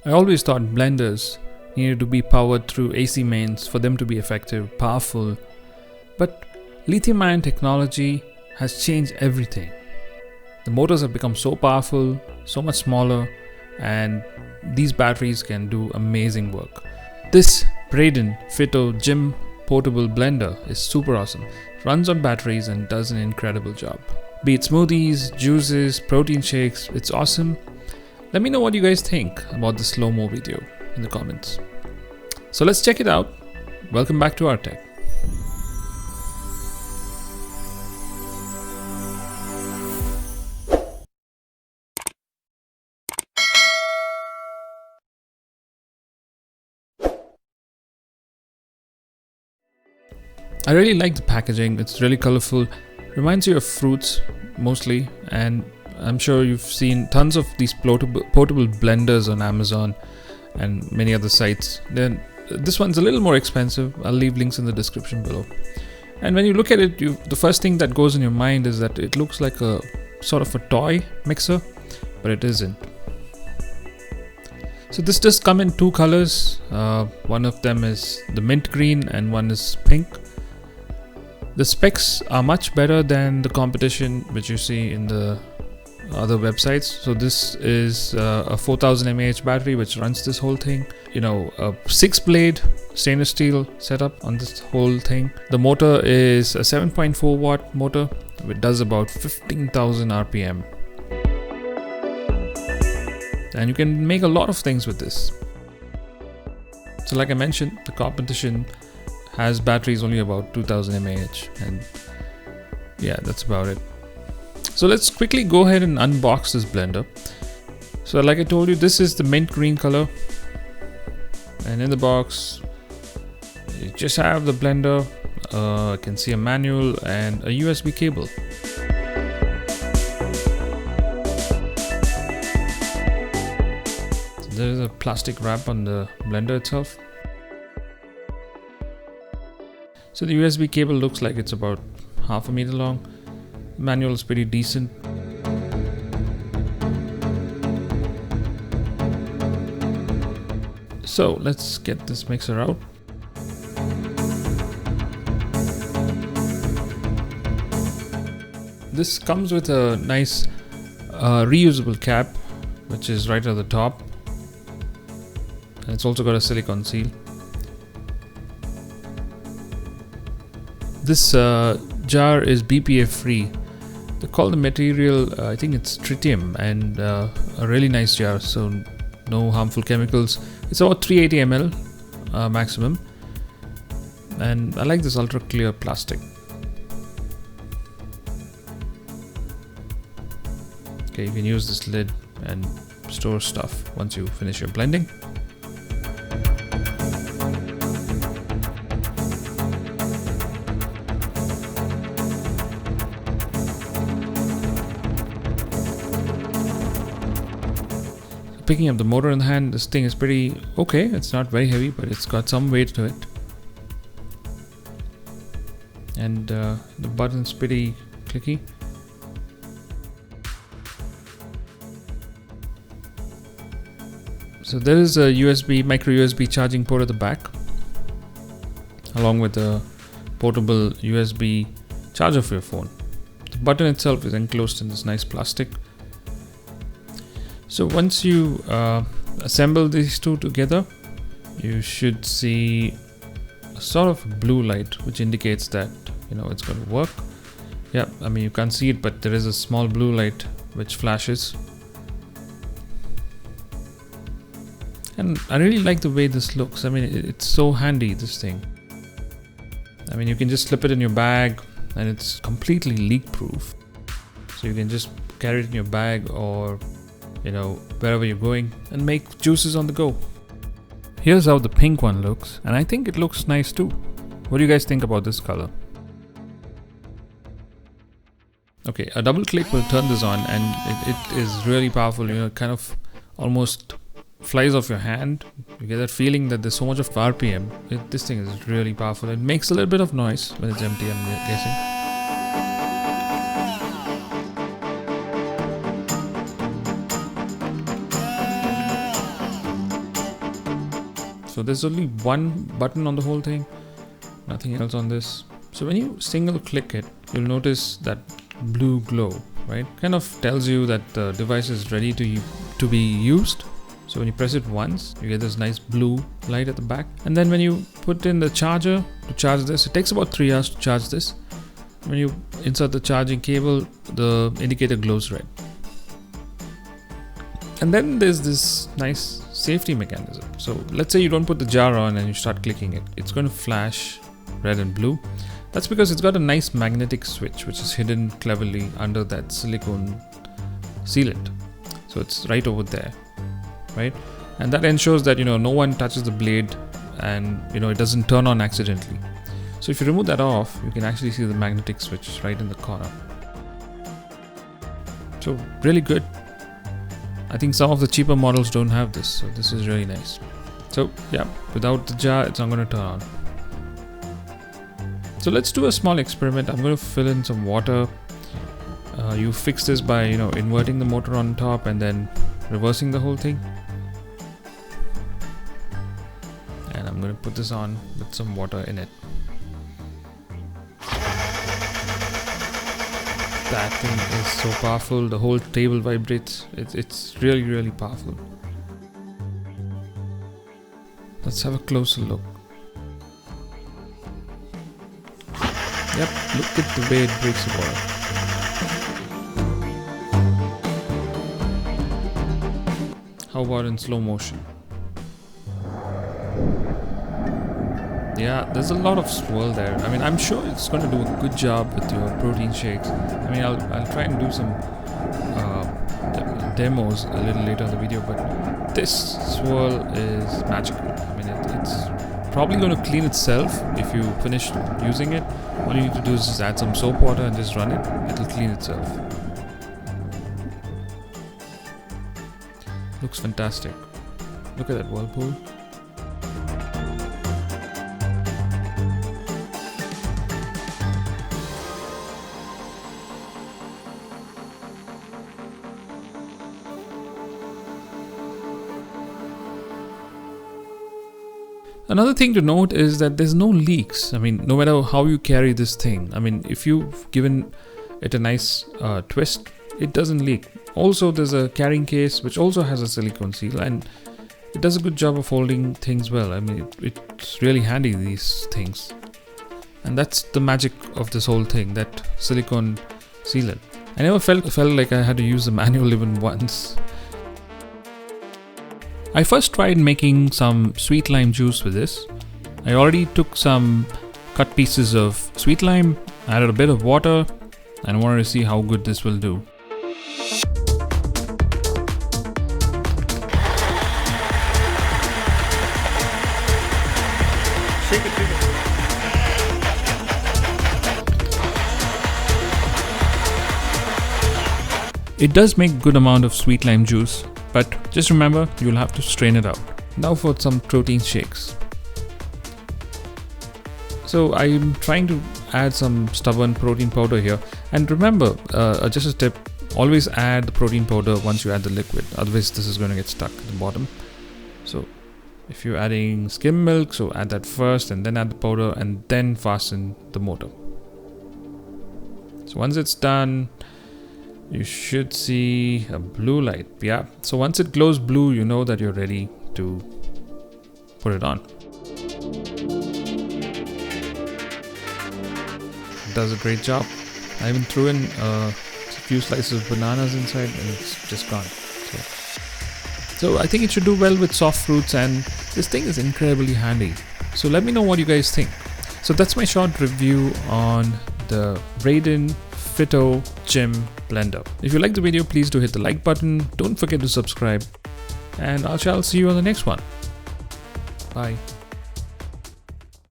I always thought blenders needed to be powered through AC mains for them to be effective, powerful. But lithium-ion technology has changed everything. The motors have become so powerful, so much smaller, and these batteries can do amazing work. This Brayden Fito gym portable blender is super awesome. It runs on batteries and does an incredible job. Be it smoothies, juices, protein shakes, it's awesome. Let me know what you guys think about the slow-mo video in the comments. So let's check it out. Welcome back to rTech. I really like the packaging. It's really colorful. Reminds you of fruits mostly, and I'm sure you've seen tons of these portable blenders on Amazon and many other sites. Then this one's a little more expensive. I'll leave links in the description below. And when you look at it, the first thing that goes in your mind is that it looks like a sort of a toy mixer, but it isn't. So this does come in two colors. One of them is the mint green and one is pink. The specs are much better than the competition which you see in the other websites. So this is a 4000 mAh battery which runs this whole thing. You know, a 6-blade stainless steel setup on this whole thing. The motor is a 7.4 watt motor which does about 15,000 RPM. And you can make a lot of things with this. So like I mentioned, the competition has batteries only about 2000 mAh, and yeah, that's about it. So let's quickly go ahead and unbox this blender. So like I told you, this is the mint green color, and in the box you just have the blender. I can see a manual and a USB cable. So there is a plastic wrap on the blender itself. So the USB cable looks like it's about half a meter long. The manual is pretty decent. So let's get this mixer out. This comes with a nice reusable cap, which is right at the top. And it's also got a silicone seal. This jar is BPA free. They call the material, I think it's tritium, and a really nice jar, so no harmful chemicals. It's about 380 ml maximum, and I like this ultra clear plastic. Okay, you can use this lid and store stuff once you finish your blending. Picking up the motor in the hand, this thing is pretty okay. It's not very heavy, but it's got some weight to it. And the button's pretty clicky. So there is a micro USB charging port at the back, along with a portable USB charger for your phone. The button itself is enclosed in this nice plastic. So once you assemble these two together, you should see a sort of blue light which indicates that it's going to work. Yeah, I mean you can't see it, but there is a small blue light which flashes. And I really like the way this looks. I mean it's so handy, this thing. I mean you can just slip it in your bag and it's completely leak proof. So you can just carry it in your bag or wherever you're going and make juices on the go. Here's how the pink one looks, and I think it looks nice too. What do you guys think about this color? Okay, a double click will turn this on and it is really powerful. It kind of almost flies off your hand. You get that feeling that there's so much of RPM. This thing is really powerful. It makes a little bit of noise when it's empty, I'm guessing. So there's only one button on the whole thing, nothing else on this. So when you single click it, you'll notice that blue glow, right? Kind of tells you that the device is ready to be used. So when you press it once, you get this nice blue light at the back. And then when you put in the charger to charge this, it takes about 3 hours to charge this. When you insert the charging cable, the indicator glows red. And then there's this nice safety mechanism. So let's say you don't put the jar on and you start clicking it. It's going to flash red and blue. That's because it's got a nice magnetic switch which is hidden cleverly under that silicone sealant. So it's right over there, right? And that ensures that no one touches the blade and it doesn't turn on accidentally. So if you remove that off, you can actually see the magnetic switch right in the corner. So really good. I think some of the cheaper models don't have this, so this is really nice. So yeah, without the jar, it's not going to turn on. So let's do a small experiment. I'm going to fill in some water. You fix this by inverting the motor on top and then reversing the whole thing. And I'm going to put this on with some water in it. That thing is so powerful. The whole table vibrates. It's really, really powerful. Let's have a closer look. Yep, look at the way it breaks the water. How about in slow motion? Yeah, there's a lot of swirl there. I mean, I'm sure it's going to do a good job with your protein shakes. I mean, I'll try and do some demos a little later in the video, but this swirl is magical. I mean, it's probably going to clean itself if you finish using it. All you need to do is just add some soap water and just run it. It'll clean itself. Looks fantastic. Look at that whirlpool. Another thing to note is that there's no leaks. I mean, no matter how you carry this thing. I mean, if you've given it a nice twist, it doesn't leak. Also, there's a carrying case which also has a silicone seal and it does a good job of holding things well. I mean, it's really handy, these things. And that's the magic of this whole thing, that silicone sealant. I never felt like I had to use the manual even once. I first tried making some sweet lime juice with this. I already took some cut pieces of sweet lime, added a bit of water, and wanted to see how good this will do. Shake it. It does make good amount of sweet lime juice, but just remember, you'll have to strain it out. Now for some protein shakes. So I'm trying to add some stubborn protein powder here. And remember, just a tip, always add the protein powder once you add the liquid. Otherwise this is going to get stuck at the bottom. So if you're adding skim milk, so add that first and then add the powder and then fasten the motor. So once it's done, you should see a blue light. Yeah, so once it glows blue, you know that you're ready to put it on. It does a great job. I even threw in a few slices of bananas inside and it's just gone. So I think it should do well with soft fruits, and this thing is incredibly handy. So let me know what you guys think. So that's my short review on the Brayden Fito Gym Blender. If you like the video, please do hit the like button. Don't forget to subscribe, and I shall see you on the next one. Bye.